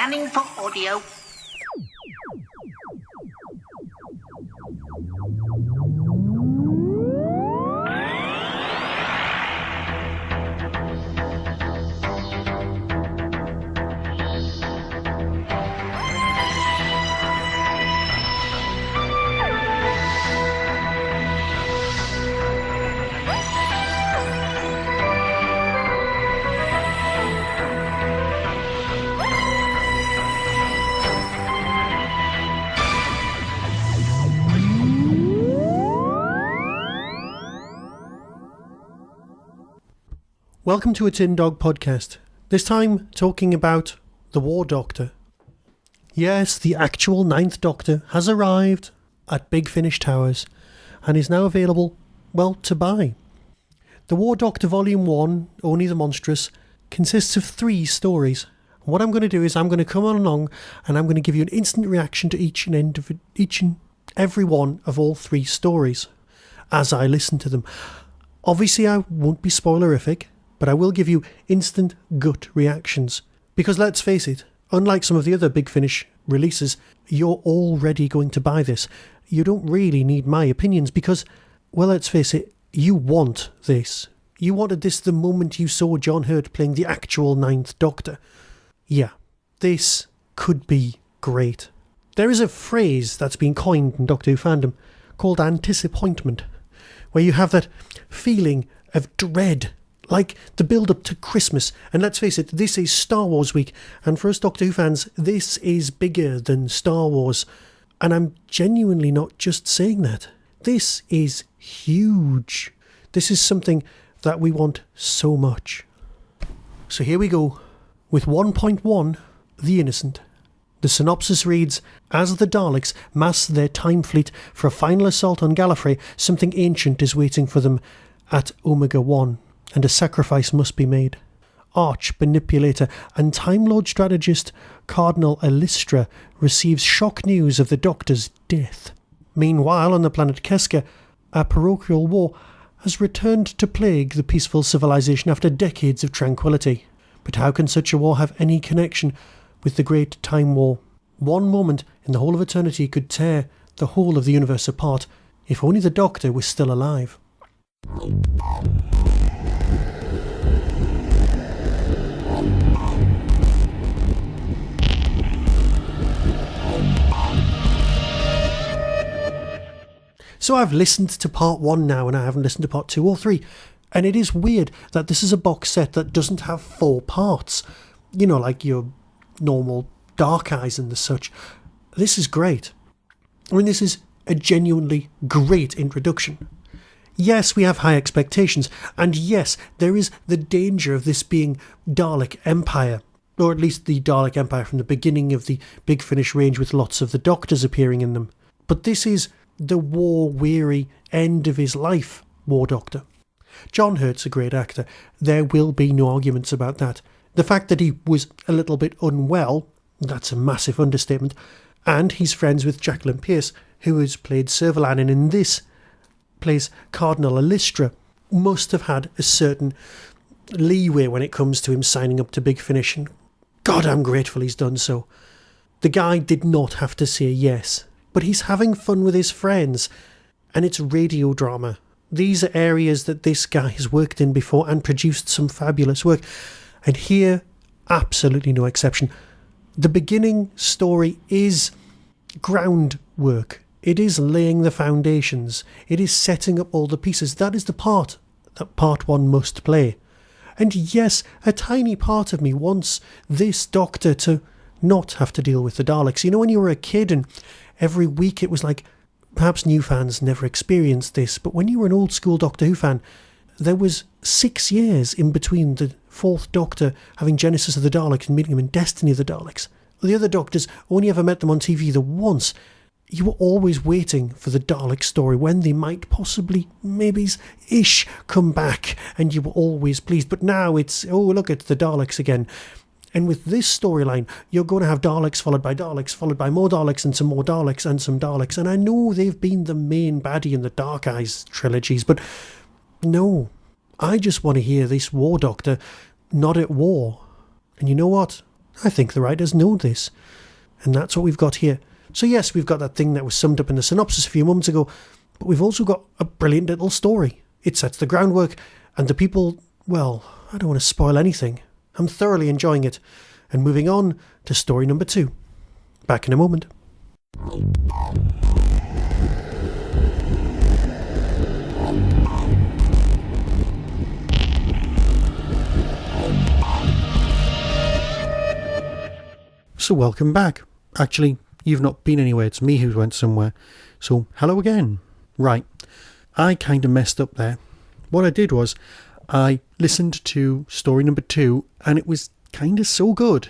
Scanning for audio. Welcome to a Tin Dog podcast, this time talking about the War Doctor. Yes, the actual 9th Doctor has arrived at Big Finish Towers and is now available, well, to buy. The War Doctor Volume 1, Only the Monstrous, consists of 3 stories. What I'm going to do is I'm going to come on along and I'm going to give you an instant reaction to each and every one of all 3 stories as I listen to them. Obviously, I won't be spoilerific, but I will give you instant gut reactions. Because let's face it, unlike some of the other Big Finish releases, you're already going to buy this. You don't really need my opinions because, well, let's face it, you want this. You wanted this the moment you saw John Hurt playing the actual 9th Doctor. Yeah, this could be great. There is a phrase that's been coined in Doctor Who fandom called anticipointment, where you have that feeling of dread, like the build-up to Christmas. And let's face it, this is Star Wars week, and for us Doctor Who fans, this is bigger than Star Wars. And I'm genuinely not just saying that. This is huge. This is something that we want so much. So here we go, with 1.1, The Innocent. The synopsis reads, as the Daleks mass their time fleet for a final assault on Gallifrey, something ancient is waiting for them at Omega 1. And a sacrifice must be made. Arch manipulator and Time Lord strategist Cardinal Elistra receives shock news of the Doctor's death. Meanwhile, on the planet Keska, a parochial war has returned to plague the peaceful civilization after decades of tranquility. But how can such a war have any connection with the Great Time War? One moment in the whole of eternity could tear the whole of the universe apart, if only the Doctor was still alive. So I've listened to part 1 now and I haven't listened to part 2 or 3. And it is weird that this is a box set that doesn't have 4 parts. You know, like your normal Dark Eyes and the such. This is great. I mean, this is a genuinely great introduction. Yes, we have high expectations. And yes, there is the danger of this being Dalek Empire. Or at least the Dalek Empire from the beginning of the Big Finish range with lots of the Doctors appearing in them. But this is the war-weary end of his life War Doctor. John Hurt's a great actor. There will be no arguments about that. The fact that he was a little bit unwell, that's a massive understatement. And he's friends with Jacqueline Pearce, who has played Servalan and in this plays Cardinal Elistra, must have had a certain leeway when it comes to him signing up to Big Finish. And God, I'm grateful he's done so. The guy did not have to say yes. But he's having fun with his friends, and it's radio drama. These are areas that this guy has worked in before and produced some fabulous work. And here, absolutely no exception. The beginning story is groundwork. It is laying the foundations. It is setting up all the pieces. That is the part that part 1 must play. And yes, a tiny part of me wants this Doctor to not have to deal with the Daleks. You know, when you were a kid and every week it was like, perhaps new fans never experienced this, but when you were an old school Doctor Who fan, there was 6 years in between the 4th Doctor having Genesis of the Daleks and meeting him in Destiny of the Daleks. The other Doctors only ever met them on TV the once. You were always waiting for the Dalek story, when they might possibly, maybe-ish, come back, and you were always pleased. But now it's, oh, look, it's the Daleks again. And with this storyline, you're going to have Daleks, followed by more Daleks, and some more Daleks, and some Daleks. And I know they've been the main baddie in the Dark Eyes trilogies, but no. I just want to hear this War Doctor not at war. And you know what? I think the writers know this. And that's what we've got here. So yes, we've got that thing that was summed up in the synopsis a few moments ago, but we've also got a brilliant little story. It sets the groundwork, and the people, well, I don't want to spoil anything. I'm thoroughly enjoying it. And moving on to story number 2. Back in a moment. So welcome back. Actually, you've not been anywhere. It's me who went somewhere. So hello again. Right. I kind of messed up there. What I did was I listened to story number 2 and it was kind of so good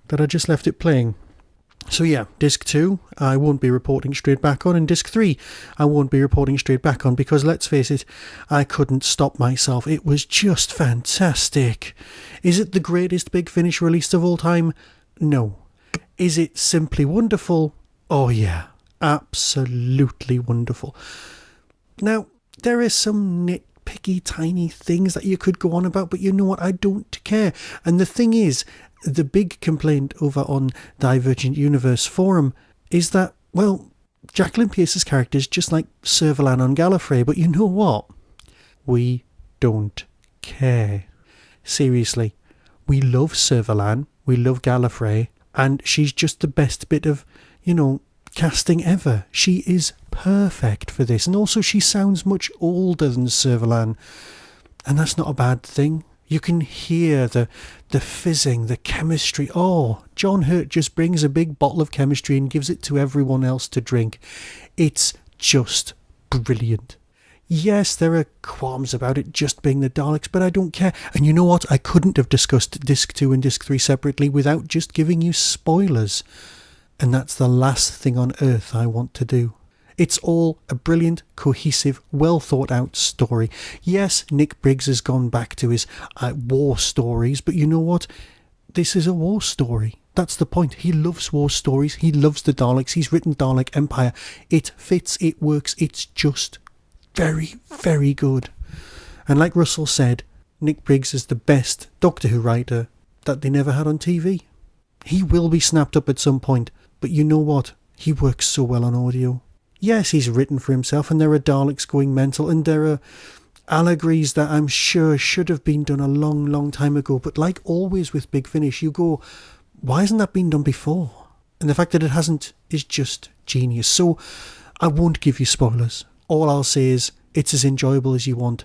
that I just left it playing. So yeah, disc 2 I won't be reporting straight back on, and disc 3 I won't be reporting straight back on, because let's face it, I couldn't stop myself. It was just fantastic. Is it the greatest Big Finish release of all time? No. Is it simply wonderful? Oh yeah, absolutely wonderful. Now, there is some nitpicky tiny things that you could go on about, but you know what, I don't care. And the thing is, the big complaint over on Divergent Universe forum is that, well, Jacqueline Pierce's character is just like Servalan on Gallifrey, but you know what? We don't care. Seriously, we love Servalan, we love Gallifrey, and she's just the best bit of, casting ever. She is perfect for this. And also she sounds much older than Servalan. And that's not a bad thing. You can hear the fizzing, the chemistry. Oh, John Hurt just brings a big bottle of chemistry and gives it to everyone else to drink. It's just brilliant. Yes, there are qualms about it just being the Daleks, but I don't care. And you know what? I couldn't have discussed Disc 2 and Disc 3 separately without just giving you spoilers. And that's the last thing on earth I want to do. It's all a brilliant, cohesive, well thought out story. Yes, Nick Briggs has gone back to his war stories, but you know what? This is a war story. That's the point. He loves war stories. He loves the Daleks. He's written Dalek Empire. It fits, it works, it's just very, very good. And like Russell said, Nick Briggs is the best Doctor Who writer that they never had on TV. He will be snapped up at some point, but you know what? He works so well on audio. Yes, he's written for himself, and there are Daleks going mental, and there are allegories that I'm sure should have been done a long, long time ago. But like always with Big Finish, you go, why hasn't that been done before? And the fact that it hasn't is just genius. So I won't give you spoilers. All I'll say is it's as enjoyable as you want,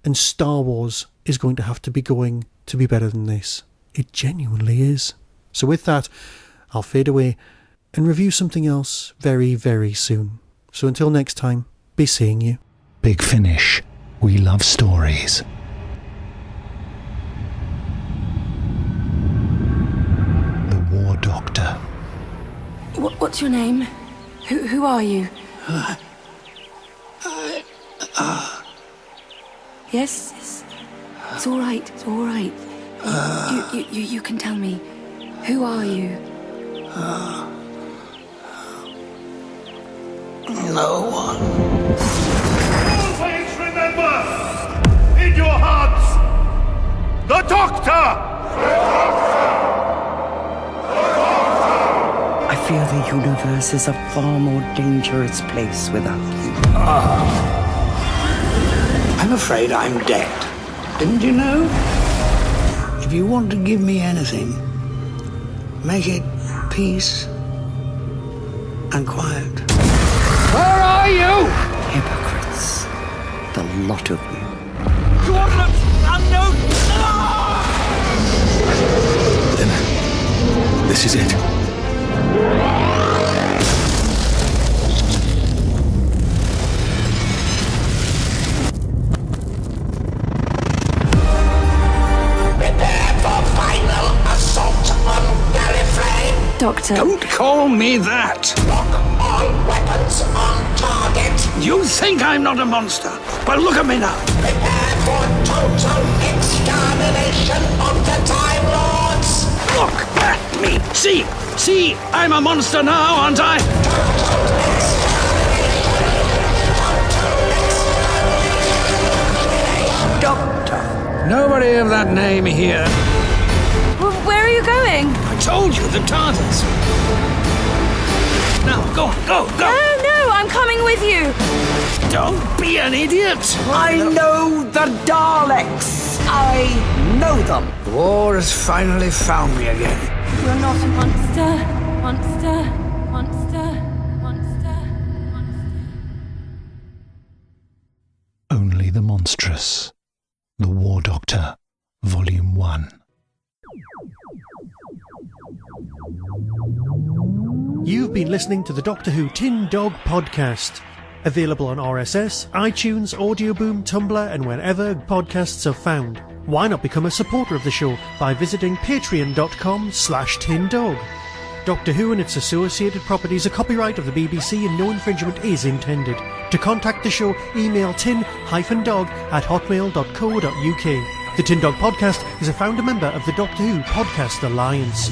and Star Wars is going to have to be going to be better than this. It genuinely is. So with that, I'll fade away and review something else very, very soon. So until next time, be seeing you. Big Finish. We love stories. The War Doctor. What's your name? Who are you? Yes. It's all right. It's all right. You can tell me. Who are you? No one. Always remember, in your hearts, the Doctor! I fear the universe is a far more dangerous place without you. I'm afraid I'm dead. Didn't you know? If you want to give me anything, make it peace and quiet. Where are you? Hypocrites. The lot of you. Coordinates unknown! Then, this is it. Doctor. Don't call me that! Lock all weapons on target. You think I'm not a monster? Well, look at me now. Prepare for total extermination of the Time Lords. Look at me. See, I'm a monster now, aren't I? Doctor. Nobody of that name here. Where are you going? told you, the TARDIS. Now, go on, go! No, I'm coming with you. Don't be an idiot! I know the Daleks. I know them. The war has finally found me again. You're not a monster. Monster. Only the Monstrous. The War Doctor, Volume 1. You've been listening to the Doctor Who Tin Dog podcast. Available on RSS, iTunes, Audioboom, Tumblr, and wherever podcasts are found. Why not become a supporter of the show by visiting patreon.com/tindog. Doctor Who and its associated properties are copyright of the BBC and no infringement is intended. To contact the show, email tin-dog@hotmail.co.uk. The Tin Dog Podcast is a founder member of the Doctor Who Podcast Alliance.